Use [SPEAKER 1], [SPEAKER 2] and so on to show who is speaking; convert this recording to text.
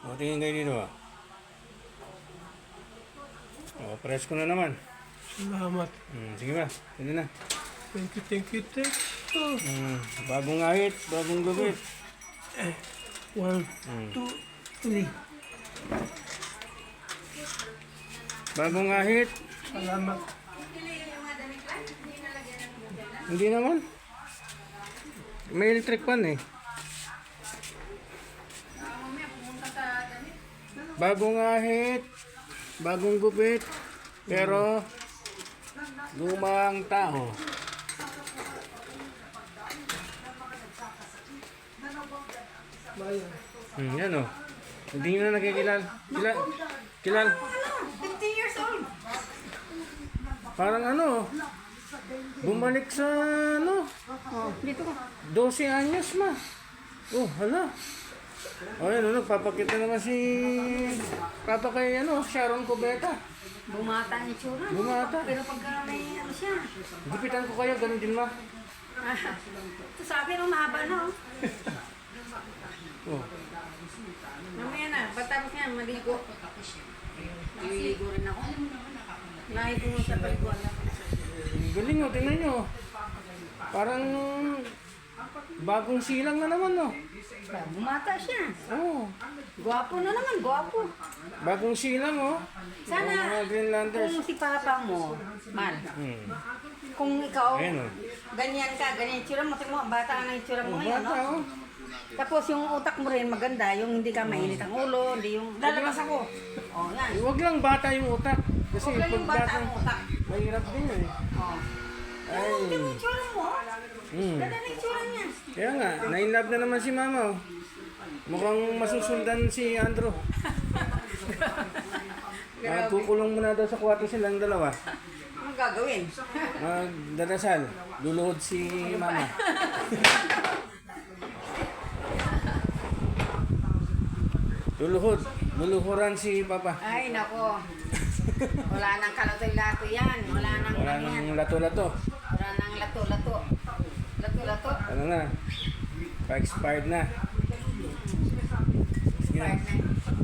[SPEAKER 1] O, tingin kayo dito ah. O, press ko na naman.
[SPEAKER 2] Salamat.
[SPEAKER 1] Sige ba, pwede na.
[SPEAKER 2] Thank you, thank you, thank you.
[SPEAKER 1] Bagong ahit, bagong gupit.
[SPEAKER 2] 1, 2, 3.
[SPEAKER 1] Bagong ahit.
[SPEAKER 2] Salamat.
[SPEAKER 1] Hindi naman. May electric pan eh. Bagong ahit, bagong gupit, pero lumang tao. Yan o. Hindi nyo na nakikilal. Kilal.
[SPEAKER 3] 50 years old.
[SPEAKER 1] Parang ano, bumalik sa ano,
[SPEAKER 3] Dito ka.
[SPEAKER 1] 12 anyos ma. Oh, hala. O yan, nagpapakita naman si Papa kay Sharon Cubeta.
[SPEAKER 3] Bumata ni Chura.
[SPEAKER 1] Bumata.
[SPEAKER 3] Pero pagka may ano siya.
[SPEAKER 1] Gupitan ko kayo, ganun din ma.
[SPEAKER 3] Ito sa akin, mahaba na.
[SPEAKER 1] Oh.
[SPEAKER 3] Mamaya na, patapos niya, maligo. Maliligo rin ako. Nahipo mo sa paliguan na.
[SPEAKER 1] Galing o, tingnan nyo. Parang bagong silang na naman no.
[SPEAKER 3] Bumata siya.
[SPEAKER 1] Oh,
[SPEAKER 3] Gwapo na naman, gwapo.
[SPEAKER 1] bagong silang oh.
[SPEAKER 3] Sana,
[SPEAKER 1] Mga Greenlanders.
[SPEAKER 3] kung si Papa mo, Mal, kung ikaw,
[SPEAKER 1] Ayun, oh.
[SPEAKER 3] ganyan ka, ganyan itsura mo, tingnan mo, bata ang itsura mo
[SPEAKER 1] Oh,
[SPEAKER 3] ngayon,
[SPEAKER 1] bata
[SPEAKER 3] no?
[SPEAKER 1] oh.
[SPEAKER 3] Tapos yung utak mo rin maganda, yung hindi ka mainit ang ulo, hindi yung lalabas ako. Oh, yan.
[SPEAKER 1] Huwag lang bata yung utak. Kasi
[SPEAKER 3] Huwag lang yung
[SPEAKER 1] pag
[SPEAKER 3] bata ang utak.
[SPEAKER 1] mahirap din eh.
[SPEAKER 3] Oh.
[SPEAKER 1] Ay.
[SPEAKER 3] Tingnan mo yung itsura mo. Ganda na itsura niya.
[SPEAKER 1] Kaya nga, na-inlove na naman si Mama oh. Mukhang masusundan si Andrew. Kukulong muna daw sa kwarto silang dalawa.
[SPEAKER 3] Anong gagawin?
[SPEAKER 1] Magdadasal. Luluhod si Mama. Luluhod. Luluhuran si Papa.
[SPEAKER 3] Ay, nako. Wala nang kalatoy-lato yan. Wala nang
[SPEAKER 1] Wala
[SPEAKER 3] ano yan.
[SPEAKER 1] nang lato-lato.
[SPEAKER 3] Wala nang lato-lato. Lato-lato.
[SPEAKER 1] Ano na? Pa-expired na. Sige na.
[SPEAKER 3] Expired na.